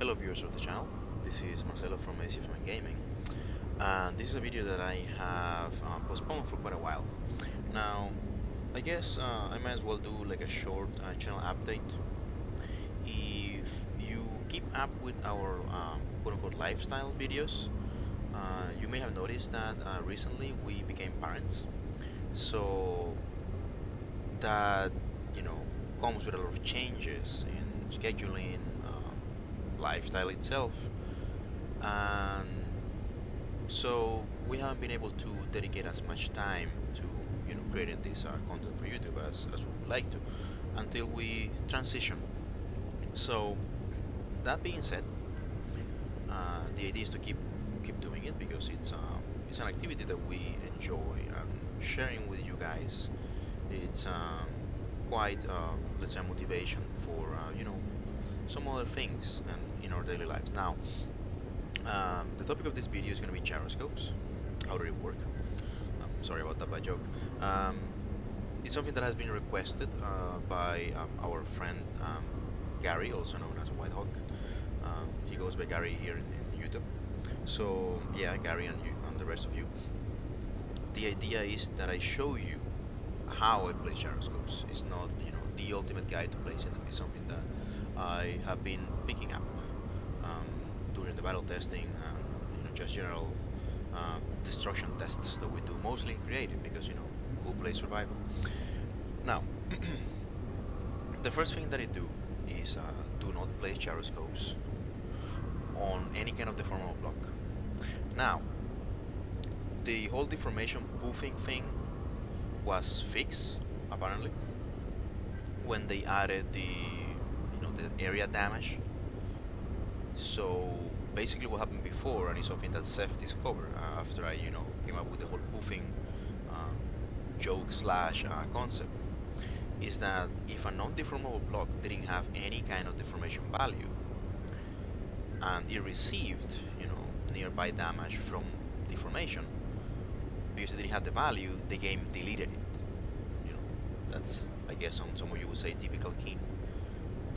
Hello viewers of the channel, this is Marcelo from ACFM Gaming, and this is a video that I have postponed for quite a while. Now, I guess I might as well do like a short channel update. If you keep up with our quote-unquote lifestyle videos, you may have noticed that recently we became parents, so that, you know, comes with a lot of changes in scheduling, lifestyle itself, and so we haven't been able to dedicate as much time to creating this content for YouTube as we would like to until we transition. So that being said, the idea is to keep doing it because it's an activity that we enjoy, and sharing with you guys it's quite let's say a motivation for some other things and in our daily lives. Now, the topic of this video is going to be gyroscopes. How do they work? Sorry about that bad joke. It's something that has been requested by our friend Gary, also known as White Hawk. He goes by Gary here in YouTube. So yeah, Gary and you and the rest of you. The idea is that I show you how I play gyroscopes. It's not the ultimate guide to placing them. It's something that I have been picking up during the battle testing and just general destruction tests that we do, mostly in creative, because who plays survival. Now, the first thing that I do is do not place gyroscopes on any kind of deformable block. Now, the whole deformation poofing thing was fixed apparently when they added the area damage. So basically what happened before, and it's something that Seth discovered after I came up with the whole poofing joke slash concept, is that if a non-deformable block didn't have any kind of deformation value and it received nearby damage from deformation, because it didn't have the value, the game deleted it. That's, I guess, some of you would say typical Keen.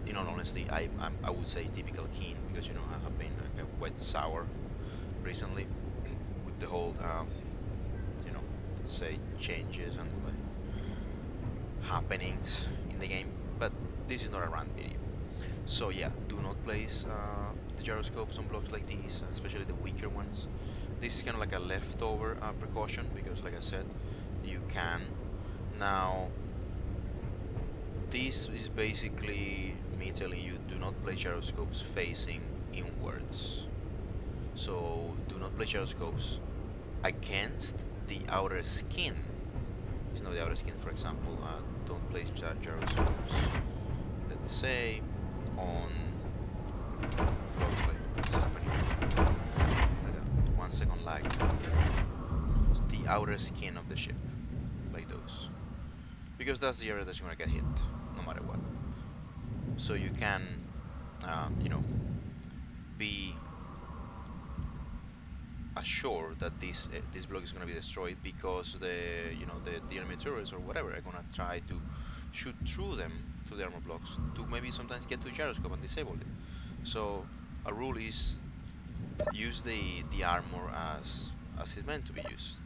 In all honesty, I would say typical Keen, because I have been quite sour recently with the whole let's say changes and happenings in the game. But this is not a rant video, so yeah, do not place the gyroscopes on blocks like these, especially the weaker ones. This is kind of like a leftover precaution, because like I said, you can. Now, this is basically me telling you, do not play gyroscopes facing inwards. So do not play gyroscopes against the outer skin. It's not the outer skin, for example. Don't place gyroscopes, let's say, on blocks like what's happening. Like a 1 second lag. The outer skin of the ship, like those, because that's the area that's gonna get hit no matter what. So you can be assured that this block is going to be destroyed, because the enemy turrets or whatever are going to try to shoot through them to the armor blocks to maybe sometimes get to a gyroscope and disable it. So a rule is use the armor as it's meant to be used,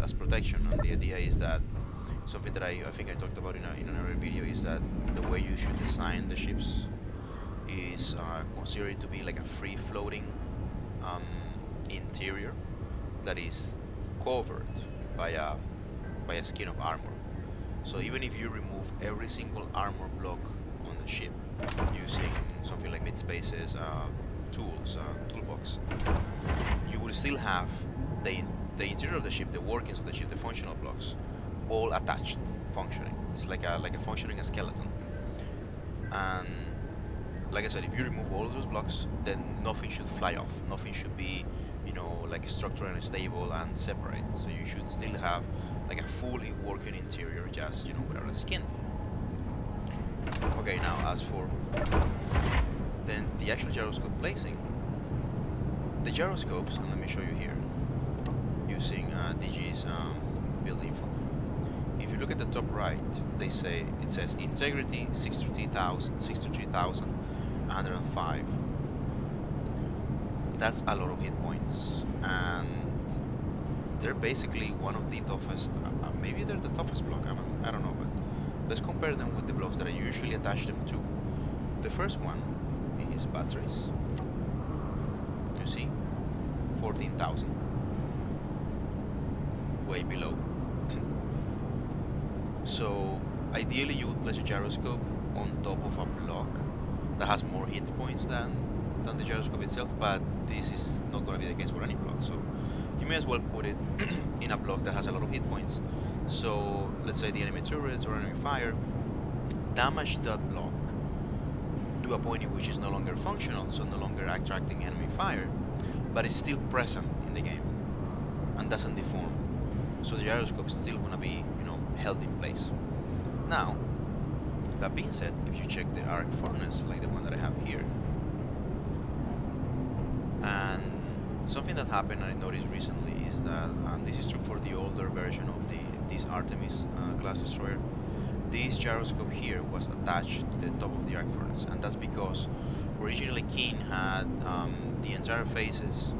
as protection. And the idea is that something that I think I talked about in another video is that the way you should design the ships is consider it to be like a free-floating interior that is covered by a skin of armor. So even if you remove every single armor block on the ship using something like mid-spaces toolbox, you will still have the interior of the ship, the workings of the ship, the functional blocks, all attached, functioning. It's like a functioning skeleton. And like I said, if you remove all of those blocks, then nothing should fly off. Nothing should be, like structurally unstable and separate. So you should still have like a fully working interior, just without a skin. Okay, now as for then the actual gyroscope placing, the gyroscopes, and let me show you here using DG's build info. If you look at the top right, it says integrity 63,105, that's a lot of hit points, and they're basically one of the toughest. Maybe they're the toughest block. I don't know, but let's compare them with the blocks that I usually attach them to. The first one is batteries. You see, 14,000, way below. So ideally, you would place a gyroscope on top of a block that has more hit points than the gyroscope itself, but this is not going to be the case for any block. So you may as well put it in a block that has a lot of hit points. So let's say the enemy turrets or enemy fire damage that block to a point in which it's no longer functional, so no longer attracting enemy fire, but it's still present in the game and doesn't deform. So the gyroscope is still gonna be, held in place. Now, that being said, if you check the arc furnace, like the one that I have here, and something that happened I noticed recently is that, and this is true for the older version of this Artemis class destroyer, this gyroscope here was attached to the top of the arc furnace, and that's because originally King had the entire faces,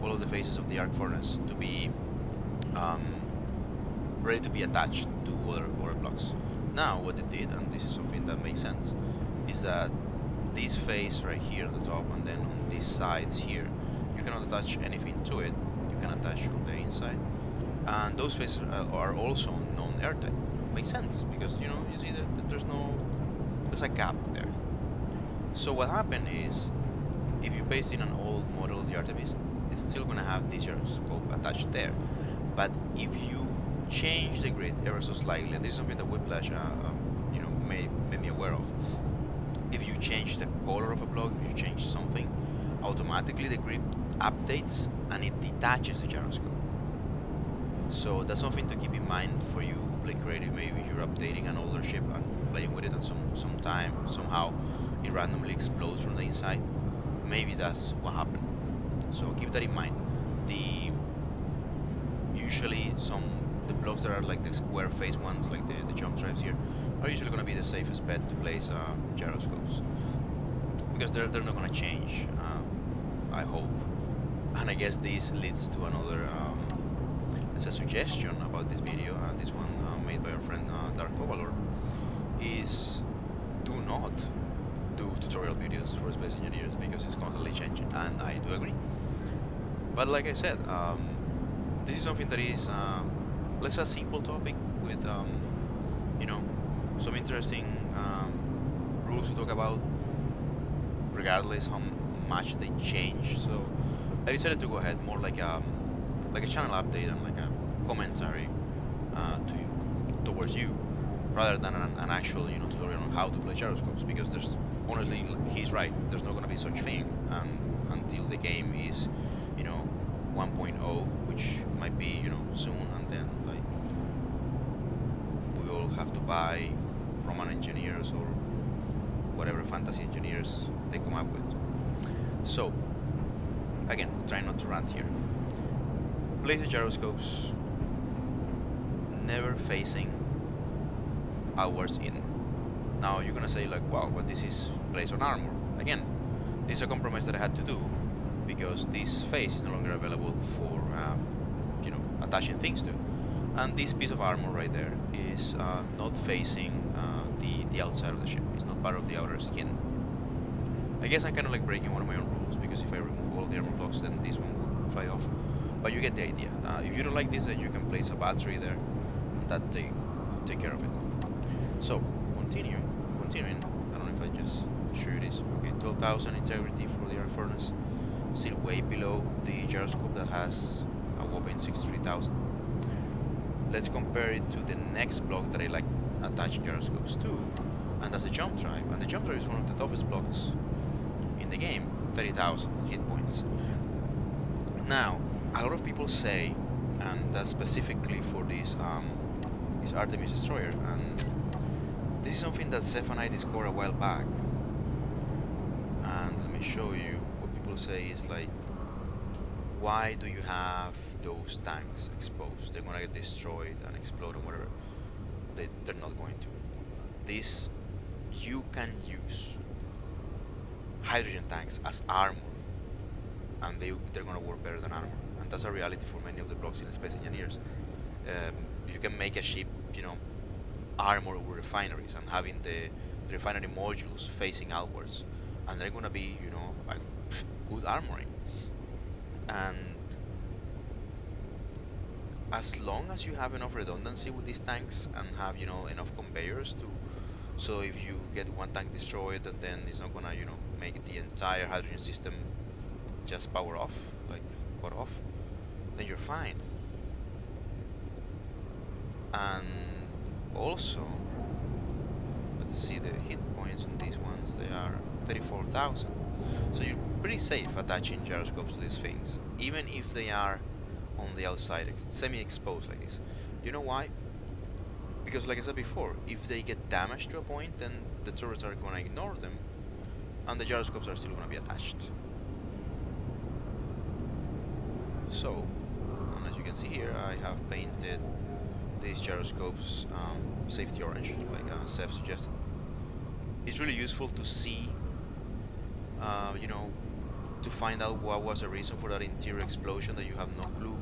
all of the faces of the arc furnace to be ready to be attached to other blocks. Now what they did, and this is something that makes sense, is that this face right here at the top, and then on these sides here, you cannot attach anything to it. You can attach on the inside, and those faces are also non-airtight. Makes sense, because you see that there's a gap there. So what happened is, if you paste in an old model of the Artemis, it's still gonna have this gyroscope attached there. But if you change the grid ever so slightly, and this is something that Whiplash made me aware of. If you change the color of a block, if you change something, automatically the grid updates and it detaches the gyroscope. So that's something to keep in mind for you who play creative. Maybe you're updating an older ship and playing with it at some time, somehow it randomly explodes from the inside. Maybe that's what happened. So keep that in mind. Usually the blocks that are like the square face ones, like the jump drives here, are usually going to be the safest bet to place gyroscopes, because they're not going to change, I hope. And I guess this leads to another it's a suggestion about this video, this one made by our friend Dark Overlord, is do not do tutorial videos for space engineers, because it's constantly changing, and I do agree. But like I said, this is something that is let's say a simple topic with some interesting rules to talk about, regardless how much they change. So I decided to go ahead more like a channel update and like a commentary towards you, rather than an actual tutorial on how to play gyroscopes, because there's honestly, he's right, there's not going to be such thing until the game is 1.0, which might be soon, and then like we all have to buy Roman engineers or whatever fantasy engineers they come up with. So again, try not to rant here. Place the gyroscopes never facing outwards in. Now you're gonna say like, wow, but this is placed on armor. Again, this is a compromise that I had to do, because this face is no longer available for attaching things to, and this piece of armor right there is not facing the outside of the ship. It's not part of the outer skin. I guess I'm kind of like breaking one of my own rules, because if I remove all the armor blocks, then this one would fly off. But you get the idea. If you don't like this, then you can place a battery there, and that take care of it. So continuing. I don't know if I just show you this. Okay, 12,000 integrity for the air furnace. Still way below the gyroscope that has a whopping 63,000. Let's compare it to the next block that I like attaching gyroscopes to, and that's the jump drive. And the jump drive is one of the toughest blocks in the game, 30,000 hit points. Now, a lot of people say, and that's specifically for this Artemis destroyer, and this is something that Seth and I discovered a while back. And let me show you. Say is like, why do you have those tanks exposed? They're gonna get destroyed and explode and whatever. They're not going to. This, you can use hydrogen tanks as armor and they're gonna work better than armor, and that's a reality for many of the blocks in Space Engineers. You can make a ship, armor with refineries and having the refinery modules facing outwards, and they're gonna be, like good armoring. And as long as you have enough redundancy with these tanks and have, enough conveyors to, so if you get one tank destroyed, and then it's not gonna, make the entire hydrogen system just power off, like cut off, then you're fine. And also, let's see the hit points on these ones. They are 34,000. So you're pretty safe attaching gyroscopes to these things, even if they are on the outside, semi-exposed like this. You know why? Because like I said before, if they get damaged to a point, then the turrets are going to ignore them, and the gyroscopes are still going to be attached. So, and as you can see here, I have painted these gyroscopes safety orange, like Seth suggested. It's really useful to see, to find out what was the reason for that interior explosion that you have no clue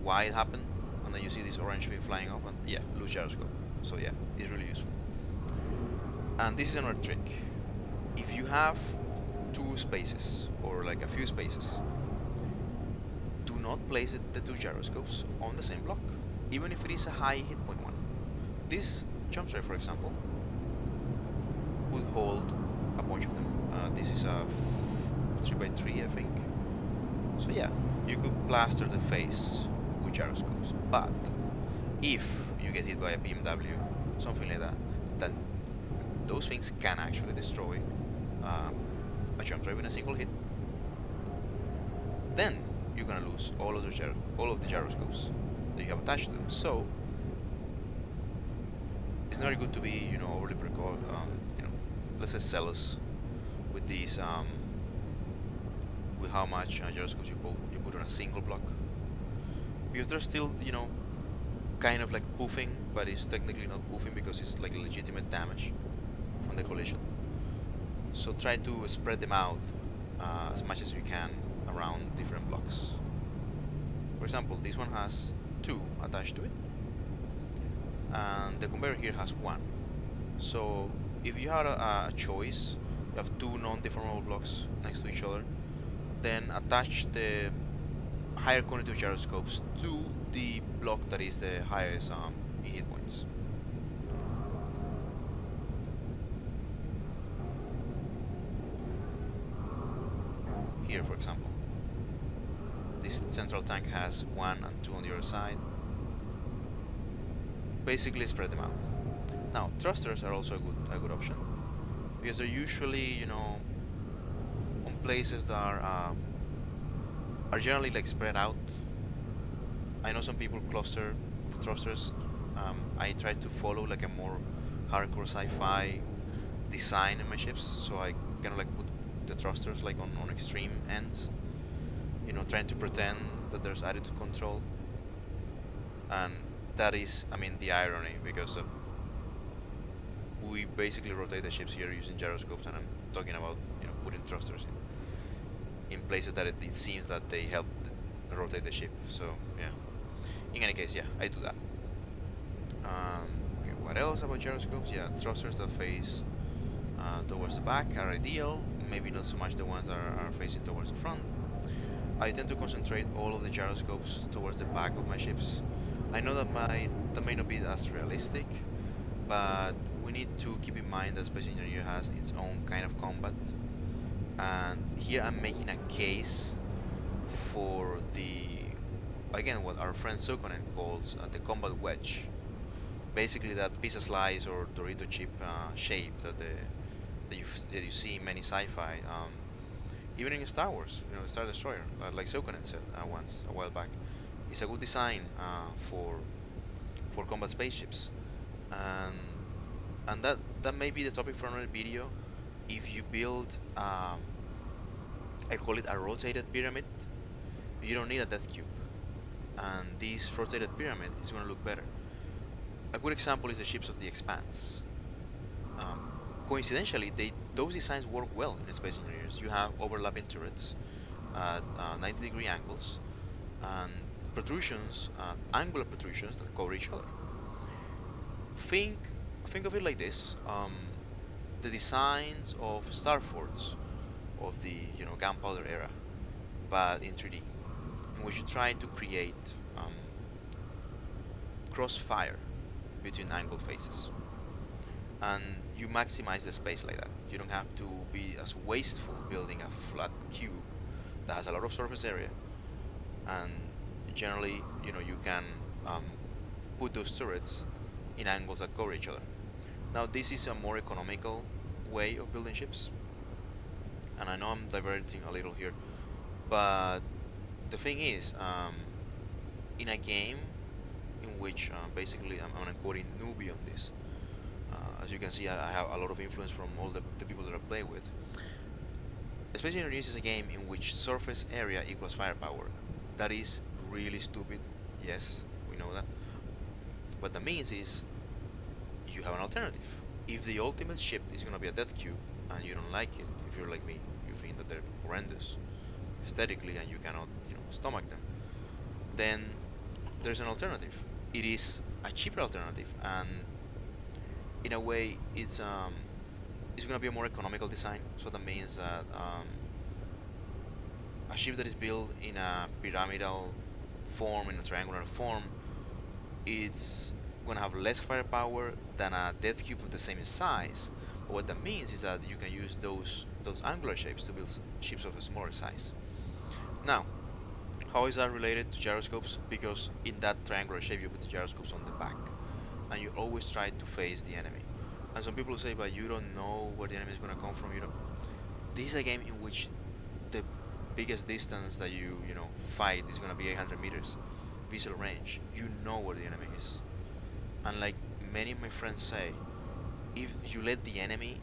why it happened, and then you see this orange thing flying up, and yeah, lose gyroscope. So yeah, it's really useful. And this is another trick. If you have two spaces, or like a few spaces, do not place the two gyroscopes on the same block, even if it is a high hit point one. This jump strike, for example, would hold a bunch of them. This is a 3x3, I think. So yeah, you could plaster the face with gyroscopes, but if you get hit by a BMW, something like that, then those things can actually destroy a jump drive in a single hit. Then you're gonna lose all of the gyroscopes that you have attached to them. So it's not good to be, overly let's say zealous with these, with how much gyroscopes you put on a single block, because they're still, kind of like poofing, but it's technically not poofing because it's like legitimate damage from the collision. So try to spread them out as much as you can around different blocks. For example, this one has 2 attached to it, and the conveyor here has 1. So if you had a choice, you have 2 non-deformable blocks next to each other, then attach the higher quantity of gyroscopes to the block that is the highest in hit points. Here, for example, this central tank has 1 and 2 on the other side. Basically spread them out. Now, thrusters are also a good option, because they're usually, on places that are generally like spread out. I know some people cluster the thrusters. I try to follow like a more hardcore sci-fi design in my ships, so I kind of like put the thrusters like on extreme ends, trying to pretend that there's attitude control. And that is, the irony, because we basically rotate the ships here using gyroscopes, and I'm talking about, putting thrusters in places that it seems that they help rotate the ship. So yeah, in any case, yeah, I do that. Okay, what else about gyroscopes? Yeah, thrusters that face towards the back are ideal, maybe not so much the ones that are facing towards the front. I tend to concentrate all of the gyroscopes towards the back of my ships. I know that may not be as realistic, but we need to keep in mind that Space Engineer has its own kind of combat. And here I'm making a case for again, what our friend Sokonen calls the combat wedge. Basically that pizza slice or Dorito chip shape that you see in many sci-fi, even in Star Wars, the Star Destroyer, like Sokonen said once, a while back. It's a good design for combat spaceships, and that may be the topic for another video. If you build, I call it a rotated pyramid, you don't need a death cube, and this rotated pyramid is going to look better. A good example is the ships of the Expanse. coincidentally, those designs work well in Space Engineers. You have overlapping turrets at 90-degree angles and protrusions, angular protrusions that cover each other. Think, think of it like this: the designs of star forts of the gunpowder era, but in 3D, in which you try to create crossfire between angled faces, and you maximize the space like that. You don't have to be as wasteful building a flat cube that has a lot of surface area, and generally, you can um, put those turrets in angles that cover each other. Now, this is a more economical way of building ships, and I know I'm diverting a little here, but the thing is, in a game in which basically I'm quoting newbie on this. As you can see, I have a lot of influence from all the people that I play with. Especially when this is a game in which surface area equals firepower. That is really stupid. Yes, we know that. What that means is you have an alternative. If the ultimate ship is going to be a death cube and you don't like it, if you're like me, you think that they're horrendous aesthetically and you cannot, stomach them, then there's an alternative. It is a cheaper alternative, and in a way, it's going to be a more economical design. So that means that a ship that is built in a pyramidal form, in a triangular form, it's going to have less firepower than a death cube of the same size. But what that means is that you can use those angular shapes to build ships of a smaller size. Now, how is that related to gyroscopes? Because in that triangular shape you put the gyroscopes on the back, and you always try to face the enemy. And some people say, but you don't know where the enemy is going to come from. This is a game in which the biggest distance that you fight is going to be 800 meters visual range. You know where the enemy is, and like many of my friends say, if you let the enemy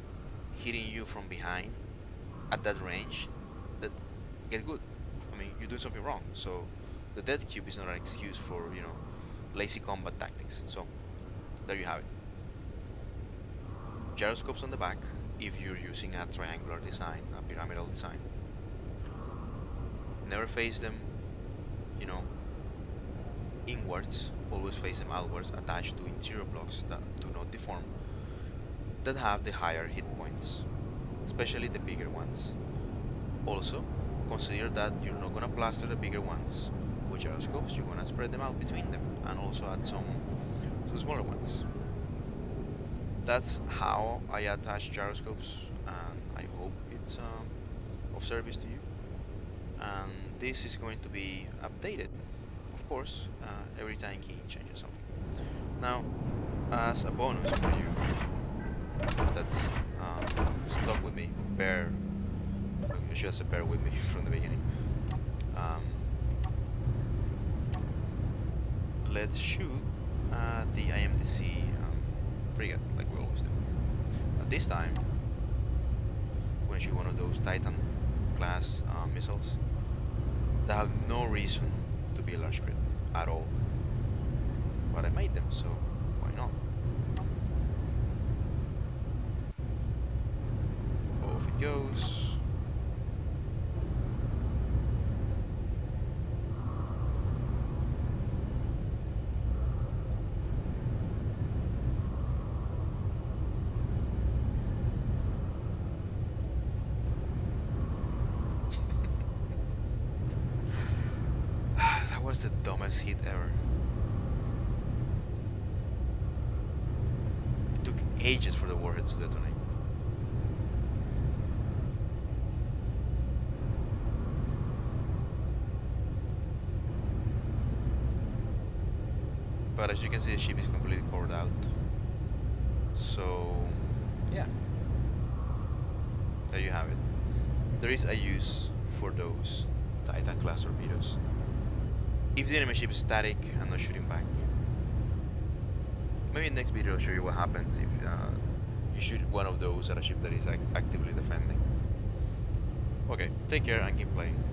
hitting you from behind at that range, that get good. I mean, you're doing something wrong. So the death cube is not an excuse for lazy combat tactics. So there you have it. Gyroscopes on the back if you're using a triangular design, a pyramidal design. Never face them, inwards. Always face them outwards, attached to interior blocks that do not deform, that have the higher hit points, especially the bigger ones. Also, consider that you're not going to plaster the bigger ones with gyroscopes. You're going to spread them out between them and also add some to the smaller ones. That's how I attach gyroscopes, and I hope it's of service to you. And this is going to be updated, of course, every time King changes something. Now, as a bonus for you that's stuck with me, you should have bear with me from the beginning. Let's shoot the IMDC frigate like we always do. At this time, we're going to shoot one of those Titan class missiles that have no reason to be a large crit at all. But I made them, so why not? Off it goes. That was the dumbest hit ever. It took ages for the warheads to detonate. But as you can see, the ship is completely cored out. So, yeah. There you have it. There is a use for those Titan class torpedoes. If the enemy ship is static and not shooting back. Maybe in the next video I'll show you what happens if you shoot one of those at a ship that is actively defending. Okay, take care and keep playing.